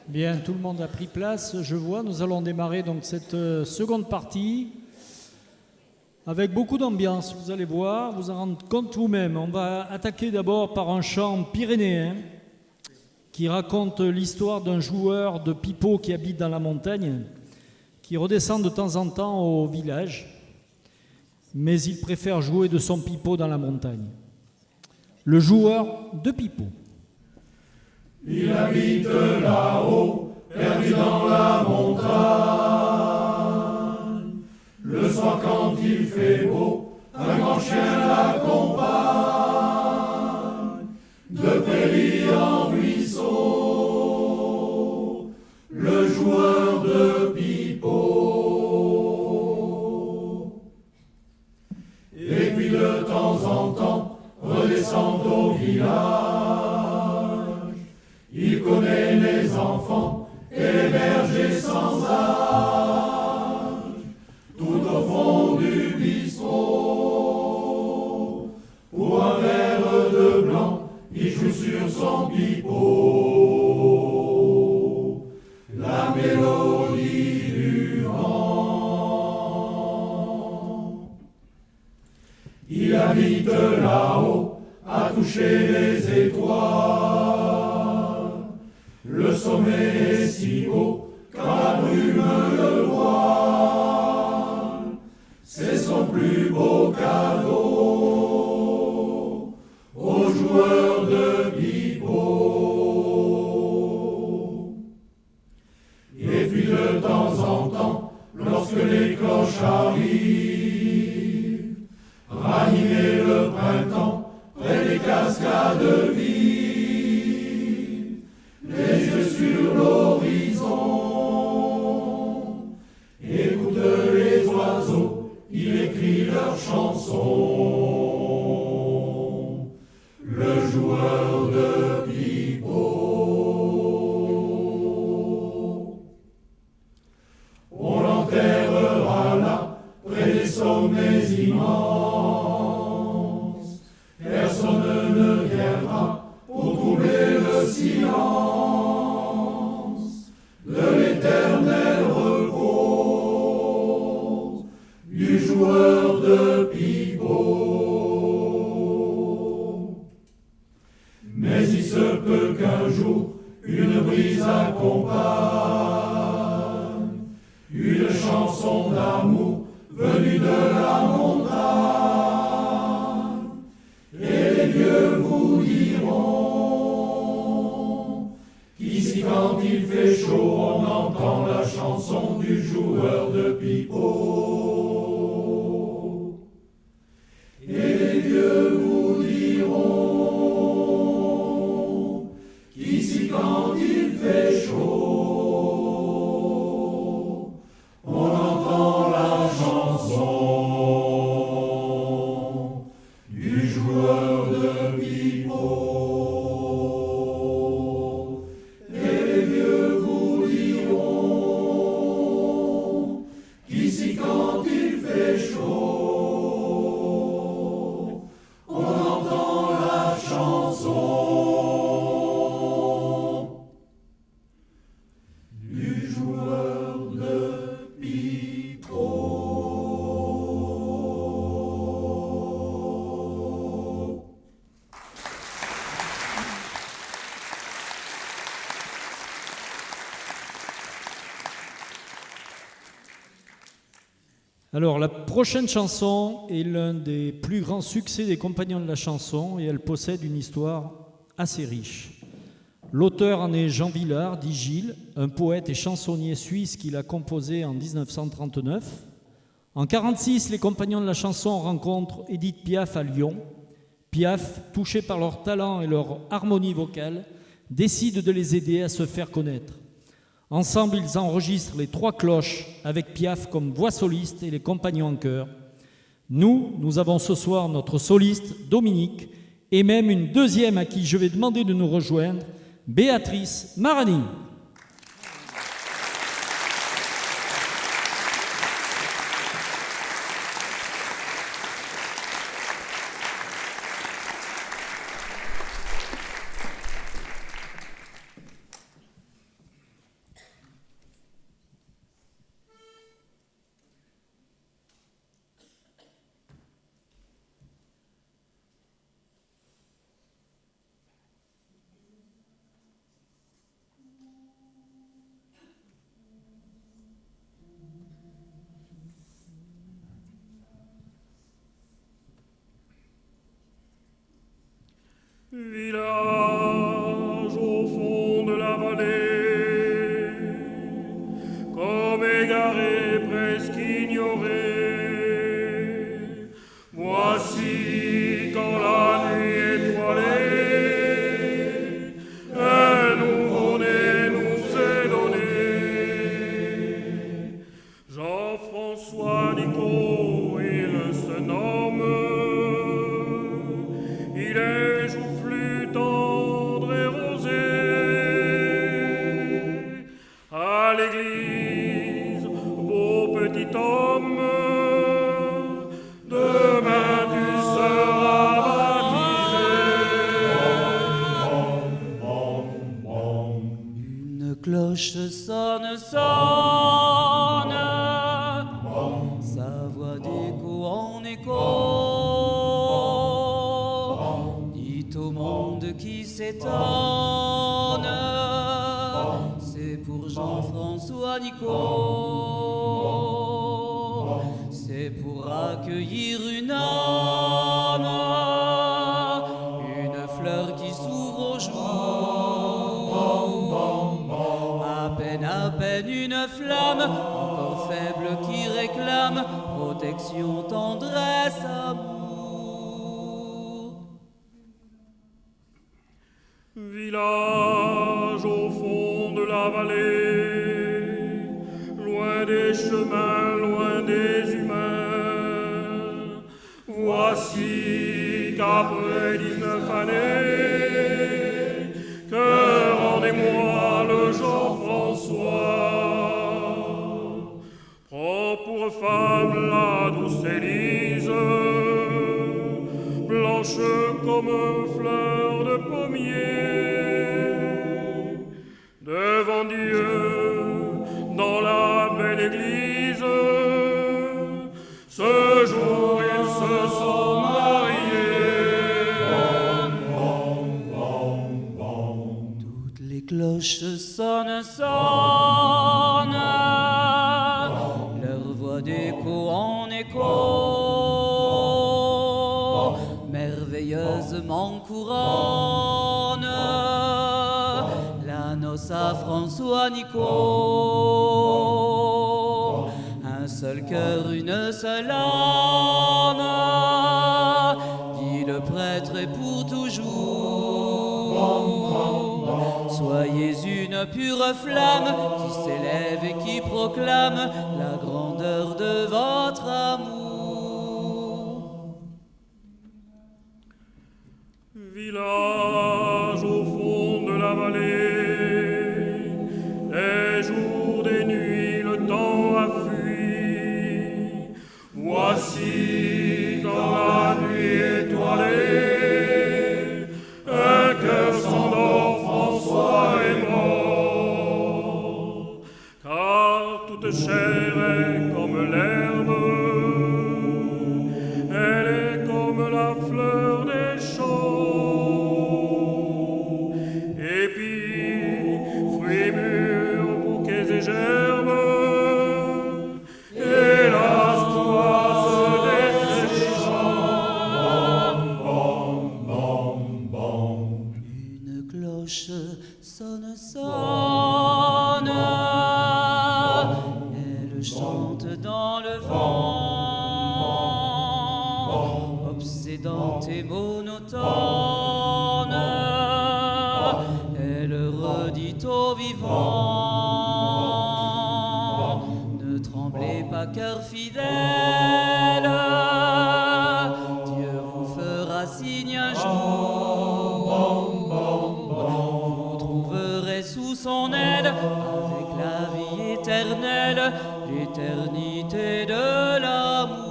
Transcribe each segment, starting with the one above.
Bien, tout le monde a pris place, je vois. Nous allons démarrer donc cette seconde partie avec beaucoup d'ambiance. Vous allez voir, vous en rendre compte vous-même. On va attaquer d'abord par un chant pyrénéen qui raconte l'histoire d'un joueur de pipeau qui habite dans la montagne, qui redescend de temps en temps au village, mais il préfère jouer de son pipeau dans la montagne. Le joueur de pipeau. Il habite là-haut, perdu dans la montagne. Le soir quand il fait beau, un grand chien l'accompagne. De prairie en ruisseau, le joueur de pipeau. Et puis de temps en temps, redescend au village. Il connaît les enfants et les bergers sans âge. Tout au fond du bistrot, pour un verre de blanc, il joue sur son pipeau la mélodie du vent. Il habite là-haut, à toucher les étoiles. Le sommet est si beau quand la brume le voile. C'est son plus beau cadeau aux joueurs de pipeau. Et puis de temps en temps, lorsque les cloches arrivent, ranimer le printemps près des cascades vives. Les yeux sur l'horizon, écoute les oiseaux, il écrit leur chanson. Le joueur de pipeau. On l'enterrera là, près des sommets immenses. Personne ne viendra pour troubler le silence de l'éternel repos du joueur de pipeau. Mais il se peut qu'un jour une brise accompagne une chanson d'amour venue de la montagne, et les vieux vous diront qu'ici quand il fait chaud, on entend la chanson du joueur de pipeau. Et les vieux vous diront qu'ici quand il fait chaud, on entend la chanson du joueur de pipeau. Alors, la prochaine chanson est l'un des plus grands succès des Compagnons de la chanson et elle possède une histoire assez riche. L'auteur en est Jean Vilar, dit Gilles, un poète et chansonnier suisse qui l'a composé en 1939. En 1946, les Compagnons de la chanson rencontrent Édith Piaf à Lyon. Piaf, touché par leur talent et leur harmonie vocale, décide de les aider à se faire connaître. Ensemble, ils enregistrent les 3 cloches avec Piaf comme voix soliste et les compagnons en chœur. Nous avons ce soir notre soliste, Dominique, et même une deuxième à qui je vais demander de nous rejoindre, Béatrice Marani. cloche sonne, sa voix d'écho en écho, dit au monde qui s'étonne, c'est pour Jean-François Nicot, c'est pour accueillir une âme, une fleur qui s'ouvre au jour, à peine une flamme, encore faible qui réclame protection, tendresse, amour. Village au fond de la vallée, loin des chemins, loin des humains, voici qu'après 19 années, que rendez-moi le Jean-François. Prends pour femme la douce Élise, blanche comme fleur de pommier, devant Dieu dans la belle église, ce jour ils se sont mariés. Toutes les cloches sonnent, leur voix d'écho en écho, merveilleusement couronne la noce à François Nicot. Un seul cœur, une seule âme, dit le prêtre, et pour toujours. Soyez une pure flamme qui s'élève et qui proclame la grandeur de votre amour. Village au fond de la vallée, des jours, des nuits, le temps a fui. Voici dans la nuit étoilée, un cœur s'endort, François est mort. Car toute chair est comme l'herbe, elle est comme la fleur des champs. Épis, fruits mûrs, bouquets et gerbes, hélas, toi se desséchant. Une cloche sonne, elle chante dans le vent, obsédante et monotone, elle redit aux vivants, ne tremblez pas, cœur fidèle, Dieu vous fera signe un jour, vous trouverez sous son aile, avec la vie éternelle, l'éternité de l'amour.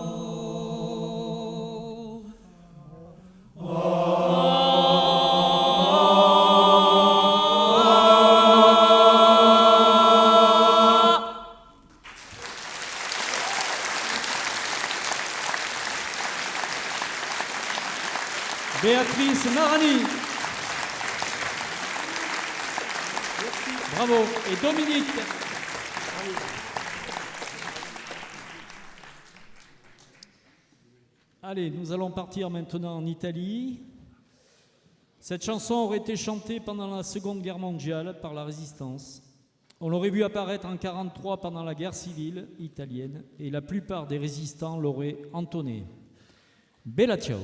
Béatrice Marani. Bravo. Et Dominique. Allez, nous allons partir maintenant en Italie. Cette chanson aurait été chantée pendant la Seconde Guerre mondiale par la Résistance. On l'aurait vu apparaître en 1943 pendant la guerre civile italienne et la plupart des résistants l'auraient entonnée. Bella ciao.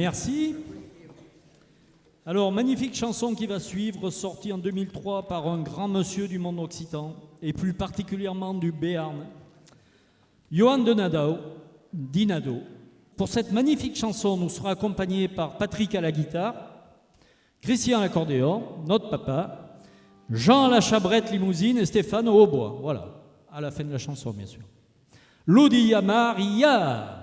Merci. Alors, magnifique chanson qui va suivre, sortie en 2003 par un grand monsieur du monde occitan, et plus particulièrement du Béarn, Johan Dinado. Pour cette magnifique chanson, nous serons accompagnés par Patrick à la guitare, Christian à l'accordéon, notre papa, Jean à la chabrette limousine et Stéphane au hautbois. Voilà, à la fin de la chanson, bien sûr. Ludia Maria.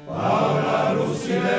Parla lo silenzio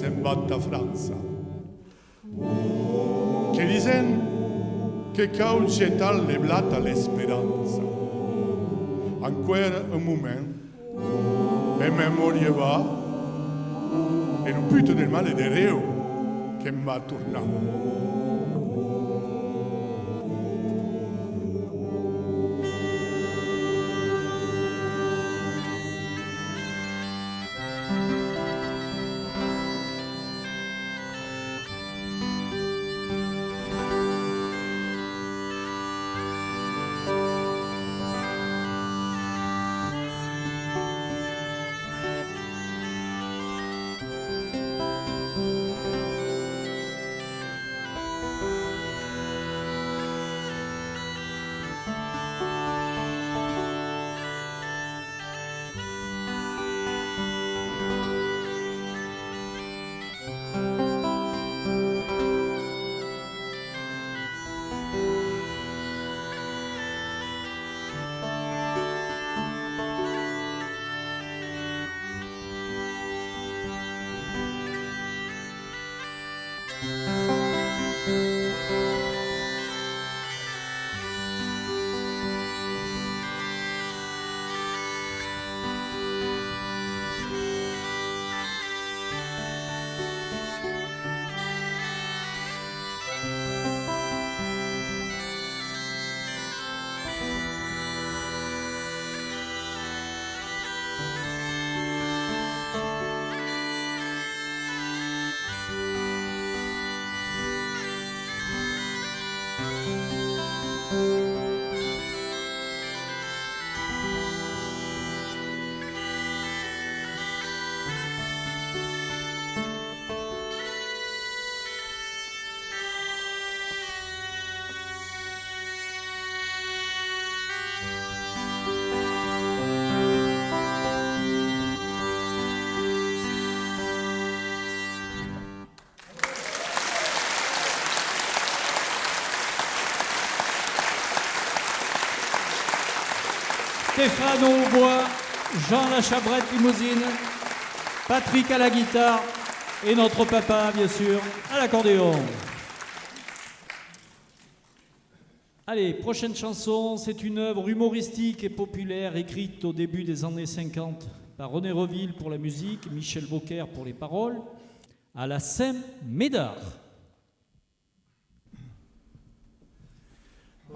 se'n va a Franza. Che disen che cau getar le blata l'esperanza. Ancora un moment e memoria va e un pito del male de reo che m'ha tornato. Stéphane au bois, Jean la chabrette limousine, Patrick à la guitare et notre papa, bien sûr, à l'accordéon. Allez, prochaine chanson, c'est une œuvre humoristique et populaire écrite au début des années 50 par René Reville pour la musique, Michel Beaucaire pour les paroles, à la Saint-Médard.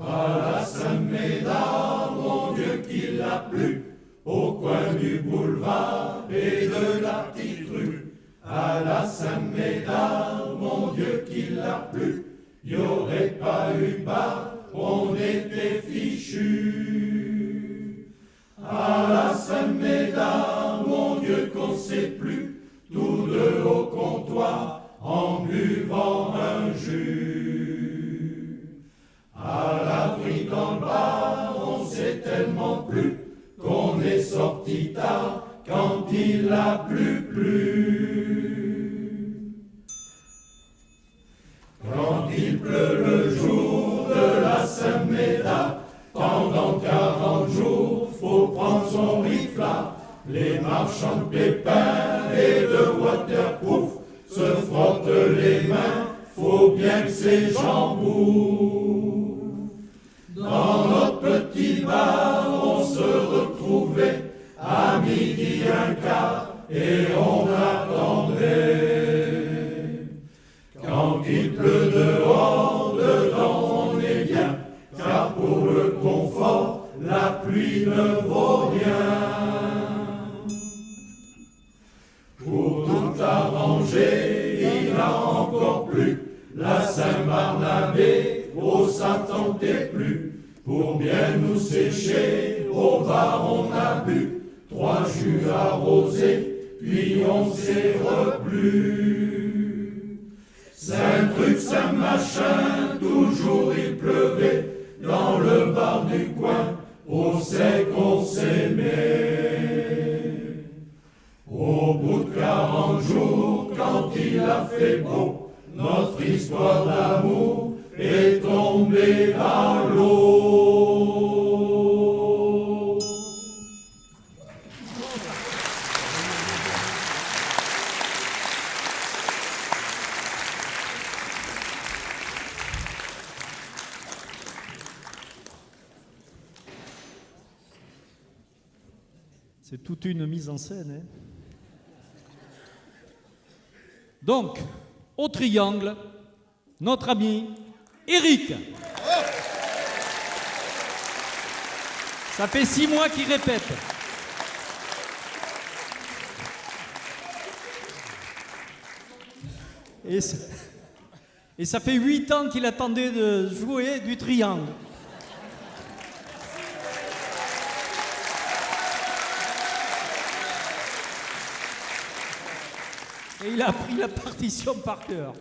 À la Saint-Médard, mon Dieu qu'il a plu, au coin du boulevard et de la petite rue. À la Saint-Médard, mon Dieu qu'il a plu, y aurait pas eu bar, on était fichus. À la Saint-Médard, mon Dieu qu'on sait plus, tous deux au comptoir, en buvant un jus. À l'abri dans le bar, on s'est tellement plu qu'on est sorti tard quand il a plu. Quand il pleut le jour de la Saint-Médard, pendant 40 jours, faut prendre son riflard. Les marchands de pépins et de waterproof se frottent les mains, faut bien que ces gens bouffent. Dans notre petit bar, on se retrouvait à midi un quart et on attendait. Quand il pleut dehors, dedans on est bien, car pour le confort, la pluie ne vaut rien. Pour tout arranger, il a encore plu, la Saint-Barnabé, oh ça tentait plus. Pour bien nous sécher, au bar on a bu 3 jus arrosés, puis on s'est replu. C'est un truc, c'est un machin, toujours il pleuvait, dans le bar du coin, on sait qu'on s'aimait. Au bout de 40 jours, quand il a fait beau, notre histoire d'amour est tombée à l'eau. C'est toute une mise en scène. Hein. Donc, au triangle, notre ami Eric. Ça fait 6 mois qu'il répète. Et ça fait 8 ans qu'il attendait de jouer du triangle. Et il a appris la partition par cœur.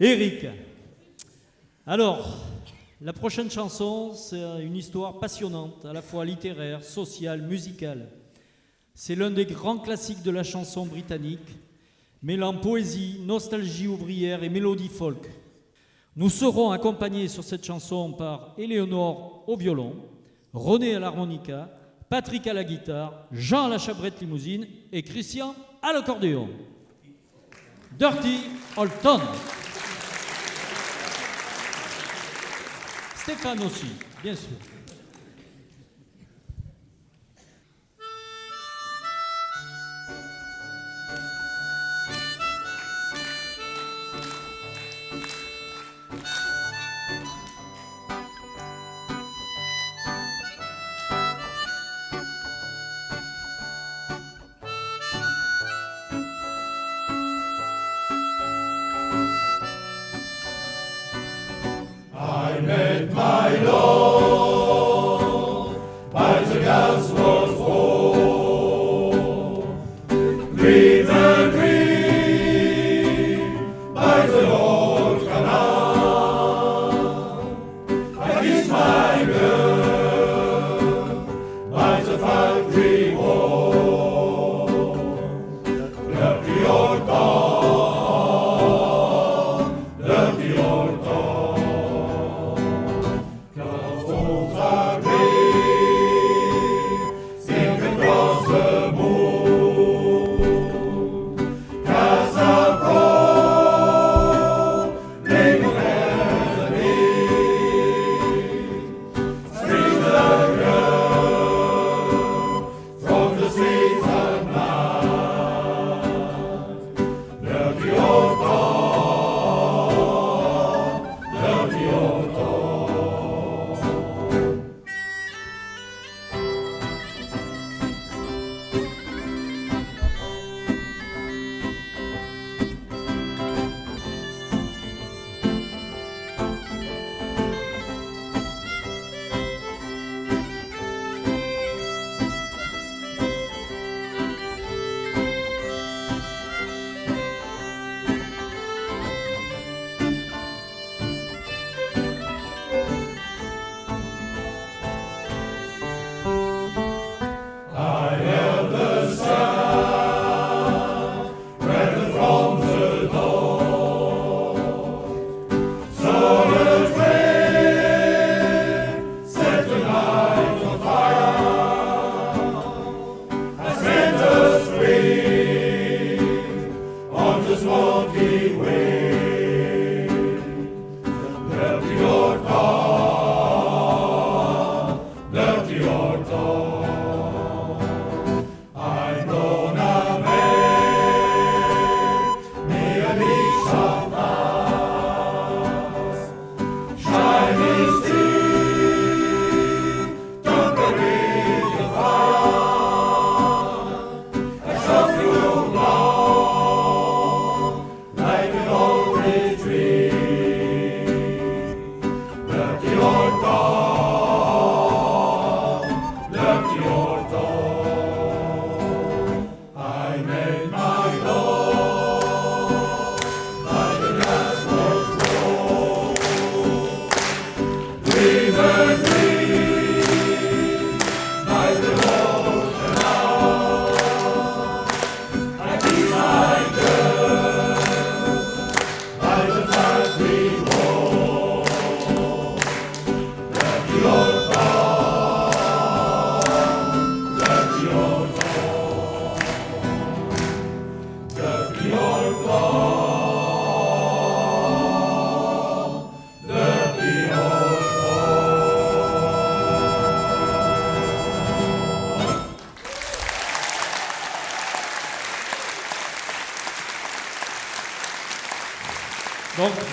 Eric. Alors, la prochaine chanson, c'est une histoire passionnante, à la fois littéraire, sociale, musicale. C'est l'un des grands classiques de la chanson britannique, mêlant poésie, nostalgie ouvrière et mélodie folk. Nous serons accompagnés sur cette chanson par Éléonore au violon, René à l'harmonica, Patrick à la guitare, Jean à la chabrette limousine et Christian à l'accordéon. Dirty Old Town. Stéphane aussi, bien sûr. I met my Lord by the Gasworth Road. River green by the old canal. I kissed my girl by the factory wall. Dirty old town, dirty old town.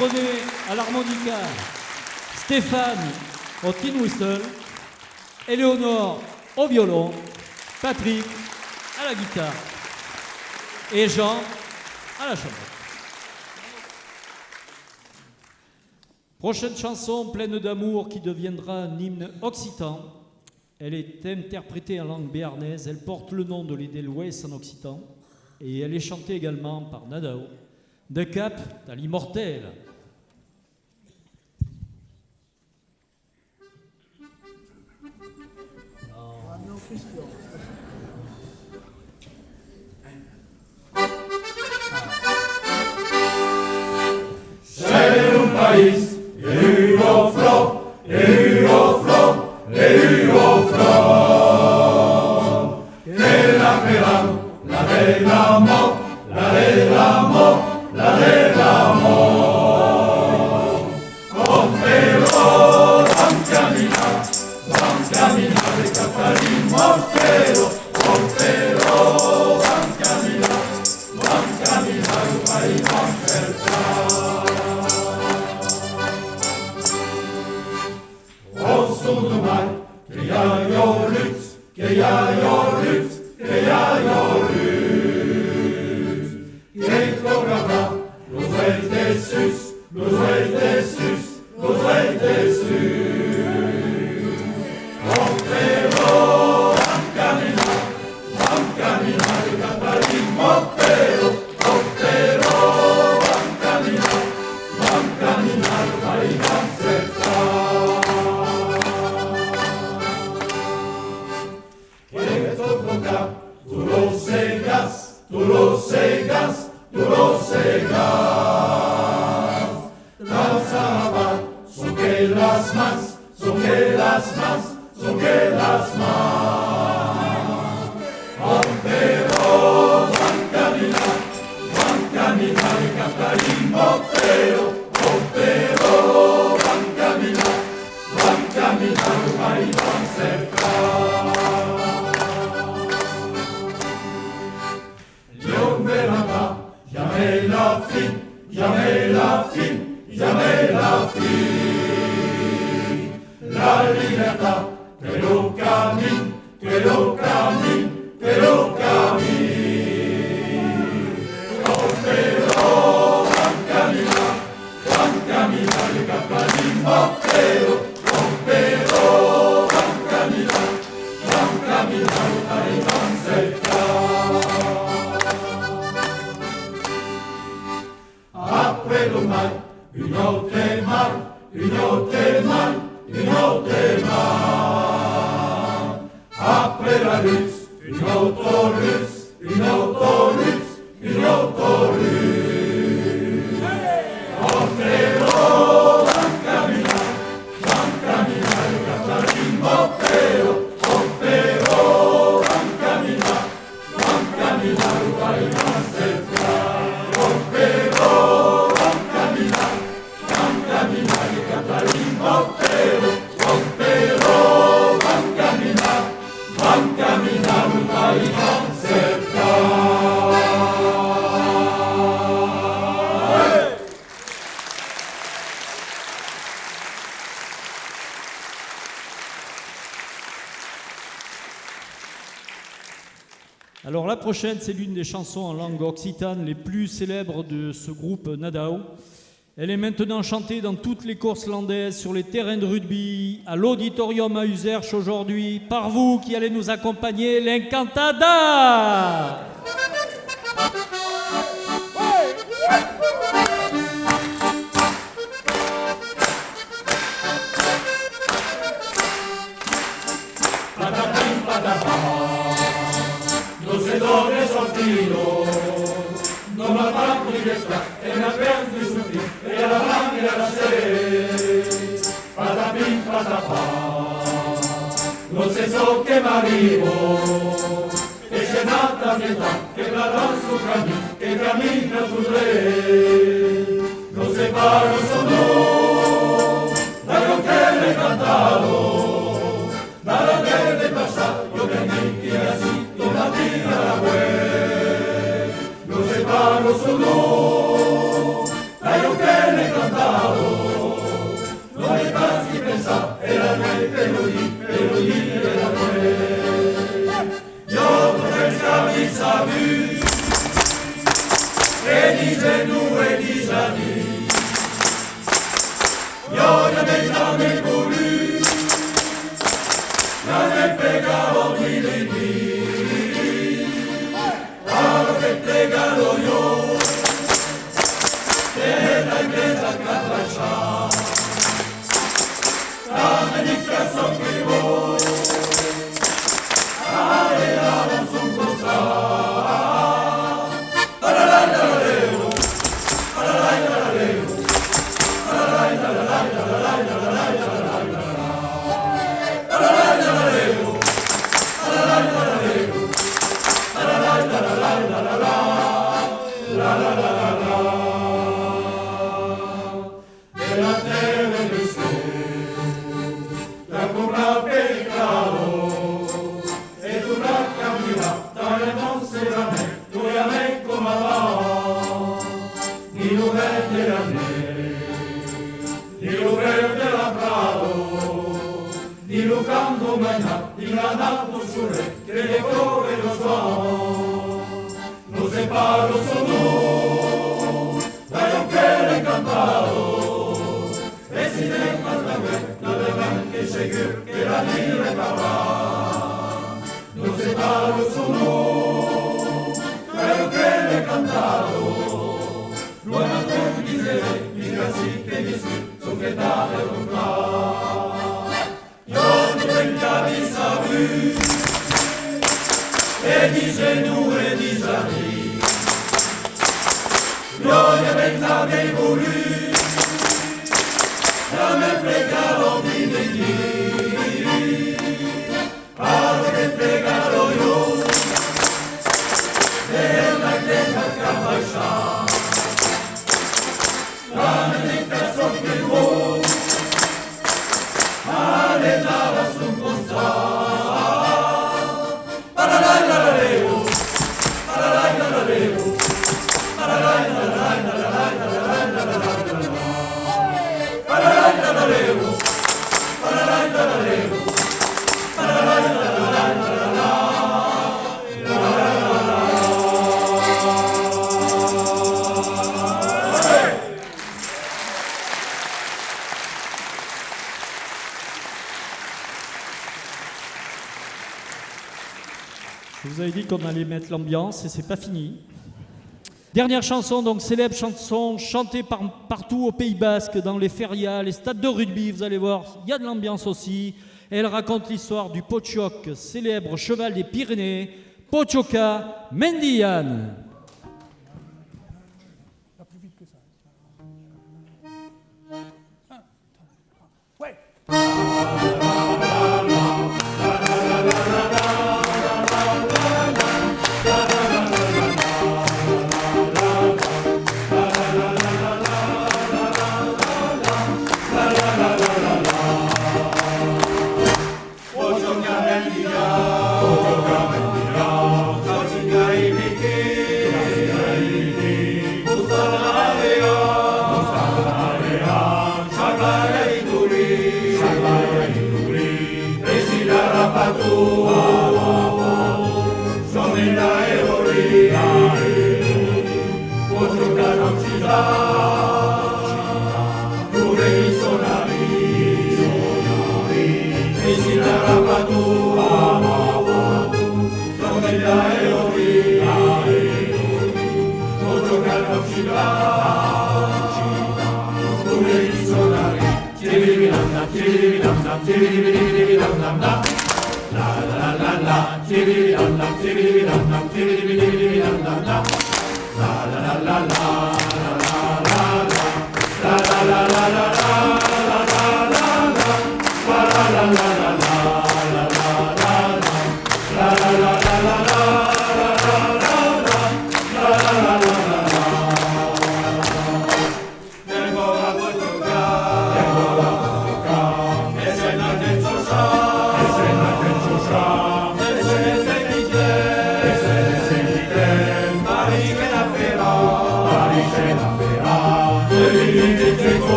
René à l'harmonica, Stéphane au tin whistle, Éléonore au violon, Patrick à la guitare et Jean à la chambre. Prochaine chanson pleine d'amour qui deviendra un hymne occitan. Elle est interprétée en langue béarnaise, elle porte le nom de l'Edelweiss en occitan et elle est chantée également par Nadao. De Cap à l'immortel. C'est un país, et au flot, et au flot, et au flot. Et la pera, la de la mort, la de la mort, la de la mort. Con pero van caminar de Catalín Mortero, con pero van caminar y van cercar. Que ya yo luz, que ya yo luz, que ya yo luz. Que tocaba los reyes de sus, los reyes de sus, los reyes de sus. Con pero van caminar de Catalín Mortero, con pero van caminar y van cercar. Tú lo cegas, tú lo cegas, tú lo cegas. Las amas son que las más, son que las más, son que las más. Pero van caminar y Catalín Mortero. Pero van caminar y van cercar. Jamais la fin, jamais la fin, jamais la fin. La libertad, que lo camine, que lo camine, que lo camine. Pero van caminar de Catalín Mortero. Pero van caminar y van cercar. Après le mal, une autre mal, une autre mal, une autre mal. Après la lutte, une autre lutte, une autre lutte, une autre lutte. Pero van caminar de Catalín Mortero. Pero van caminar y van cercar. Pero van caminar de Catalín Mortero. Pero van caminar y van cercar. Alors la prochaine, c'est l'une des chansons en langue occitane les plus célèbres de ce groupe Nadao. Elle est maintenant chantée dans toutes les courses landaises, sur les terrains de rugby, à l'auditorium à Userche aujourd'hui, par vous qui allez nous accompagner, l'Encantada. Dove sortino, non ha fatto di destra e mi ha perso di subito e alla mano e alla sera. Patapim patapà, non se so che m'arrivo, e c'è nata pietà che la danzo cammino, che cammina sul re. Non se parlo sono, da che le cantavo, dalla verde passata, io che mi así. La tira la web, no se parlo solo, dai che ne canta. Je vous avais dit qu'on allait mettre l'ambiance et c'est pas fini. Dernière chanson, donc célèbre chanson chantée partout au Pays Basque, dans les férias, les stades de rugby, vous allez voir, il y a de l'ambiance aussi. Elle raconte l'histoire du Potioc, célèbre cheval des Pyrénées, Potioka Mendian.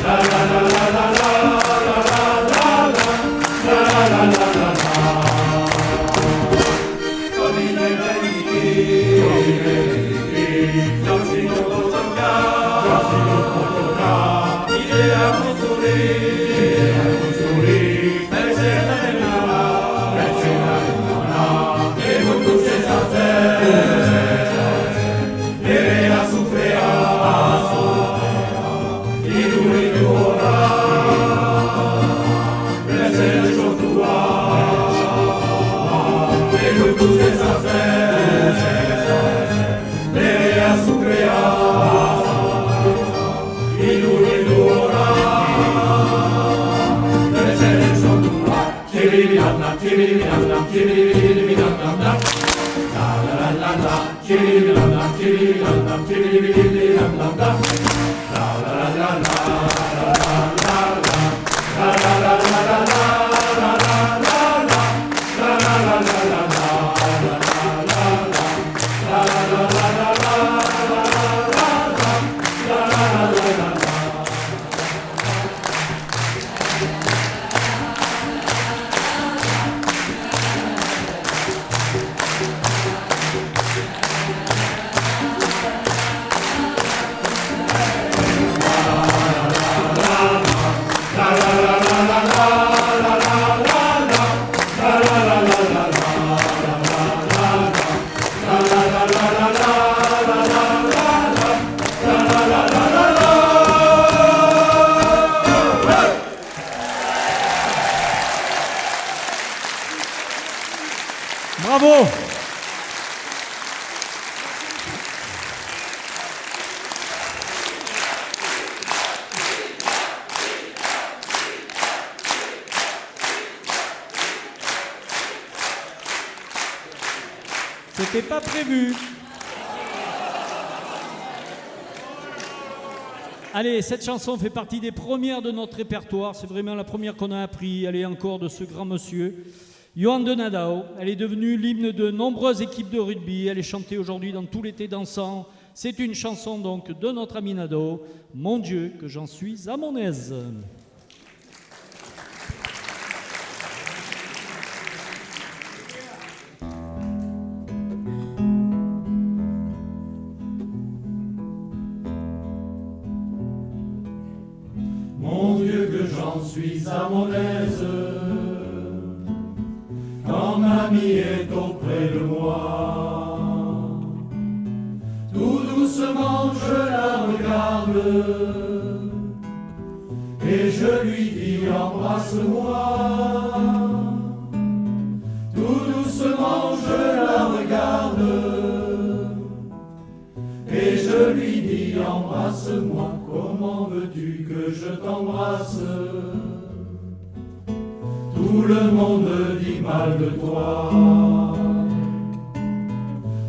La Bravo! C'était pas prévu. Allez, cette chanson fait partie des premières de notre répertoire. C'est vraiment la première qu'on a appris. Elle est encore de ce grand monsieur, Johan de Nadao. Elle est devenue l'hymne de nombreuses équipes de rugby. Elle est chantée aujourd'hui dans tout l'été dansant. C'est une chanson donc de notre ami Nadao. Mon Dieu, que j'en suis à mon aise. Mon Dieu, que j'en suis à mon aise, quand mamie est auprès de moi. Tout doucement je la regarde, et je lui dis embrasse-moi. Tout doucement je la regarde, et je lui dis embrasse-moi. Comment veux-tu que je t'embrasse? Tout le monde dit mal de toi.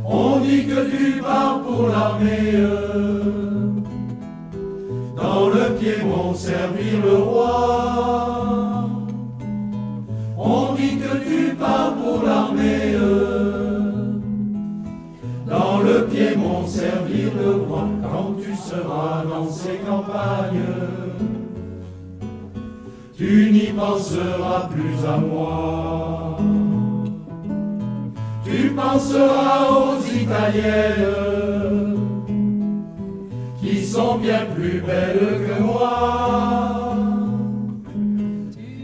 On dit que tu pars pour l'armée, dans le Piémont servir le roi. On dit que tu pars pour l'armée, dans le Piémont servir le roi. Quand tu seras dans ces campagnes, tu n'y penseras plus à moi. Tu penseras aux Italiennes, qui sont bien plus belles que moi.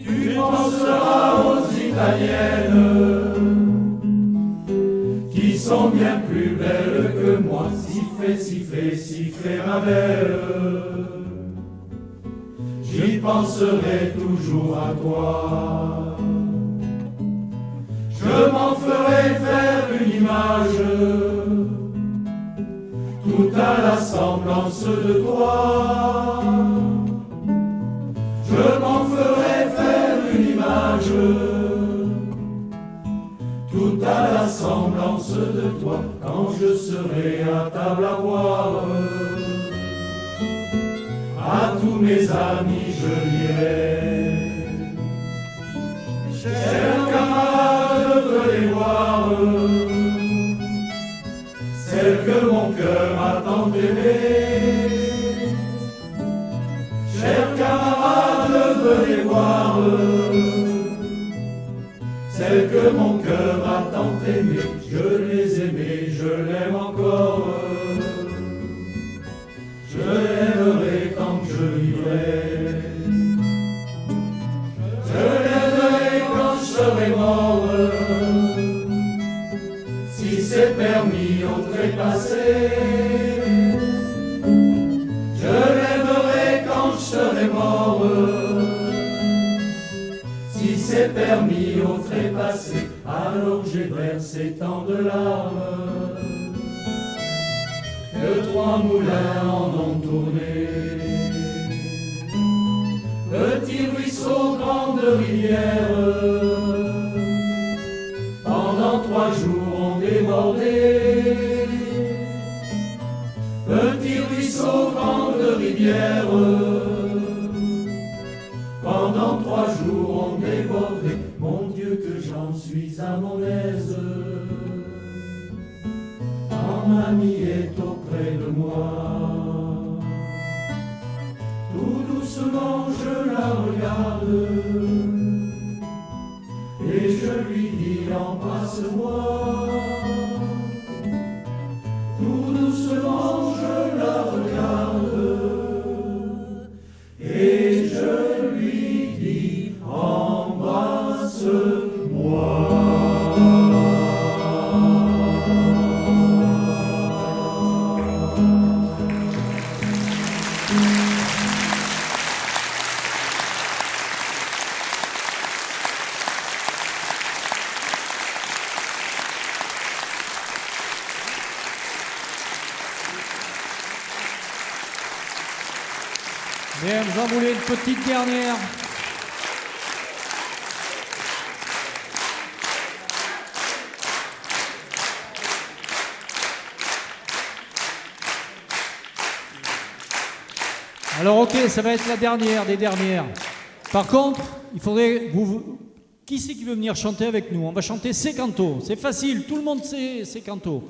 Tu penseras aux Italiennes, qui sont bien plus belles que moi. Si fait ma belle, j'y penserai toujours à toi. Je m'en ferai faire une image, tout à la semblance de toi. Je m'en ferai faire une image, tout à la semblance de toi. Quand je serai à table à boire, à tous mes amis je dirai: chers camarades, venez voir celle que mon cœur a tant aimée. Chers camarades, venez voir celle que mon cœur a tant aimée. Je les aimais, je l'aime encore. Je l'aimerai quand je vivrai. Je l'aimerai quand je serai mort. Si c'est permis au trépassé. Je l'aimerai quand je serai mort. Si c'est permis au trépassé. Alors j'ai versé tant de larmes que 3 moulins en ont tourné. Petit ruisseau, grande rivière, pendant 3 jours ont débordé. Petit ruisseau, grande rivière, pendant 3 jours ont débordé. Mon Dieu, que j'en suis à mon aise, quand mamie est auprès de moi. Tout doucement je la regarde et je lui dis embrasse-moi. Tout doucement je la regarde et je lui dis embrasse-moi. Bien, vous en voulez une petite dernière? Alors ok, ça va être la dernière des dernières. Par contre, il faudrait... Qui c'est qui veut venir chanter avec nous? On va chanter ces cantos. C'est facile, tout le monde sait ces cantos.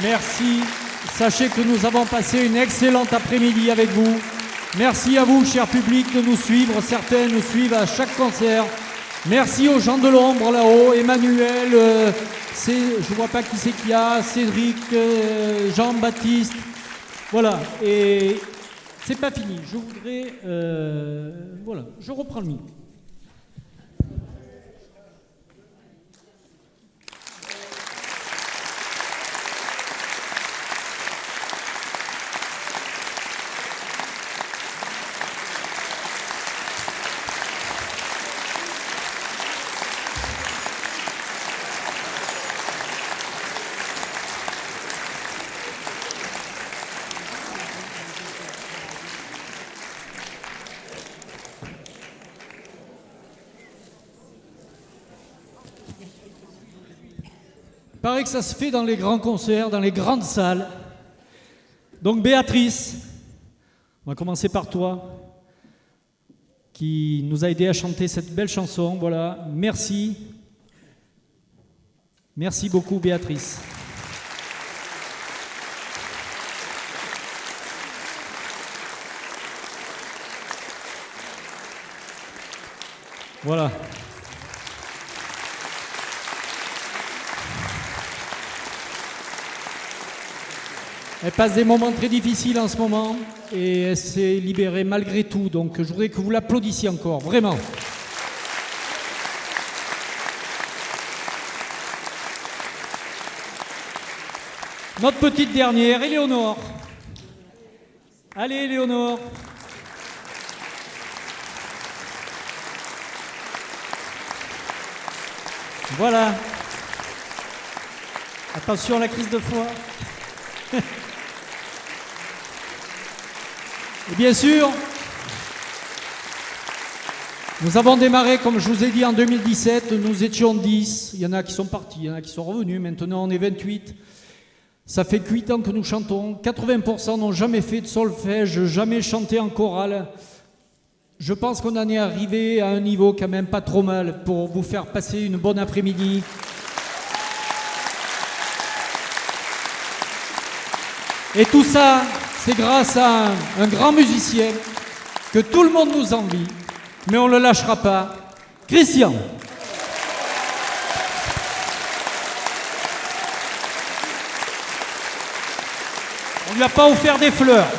Merci. Sachez que nous avons passé une excellente après-midi avec vous. Merci à vous, cher public, de nous suivre. Certains nous suivent à chaque concert. Merci aux gens de l'ombre là-haut. Emmanuel, je ne vois pas qui c'est qu'il y a. Cédric, Jean-Baptiste. Voilà. Et c'est pas fini. Je voudrais... voilà, je reprends le micro. Il paraît que ça se fait dans les grands concerts, dans les grandes salles. Donc Béatrice, on va commencer par toi, qui nous a aidé à chanter cette belle chanson. Voilà, merci. Merci beaucoup Béatrice. Voilà. Elle passe des moments très difficiles en ce moment et elle s'est libérée malgré tout. Donc je voudrais que vous l'applaudissiez encore, vraiment. Notre petite dernière, Éléonore. Allez, Éléonore. Voilà. Attention à la crise de foie. Et bien sûr, nous avons démarré, comme je vous ai dit, en 2017. Nous étions 10. Il y en a qui sont partis, il y en a qui sont revenus. Maintenant, on est 28. Ça fait 8 ans que nous chantons. 80% n'ont jamais fait de solfège, jamais chanté en chorale. Je pense qu'on en est arrivé à un niveau quand même pas trop mal pour vous faire passer une bonne après-midi. Et tout ça, c'est grâce à un grand musicien que tout le monde nous envie, mais on ne le lâchera pas. Christian. On ne lui a pas offert des fleurs.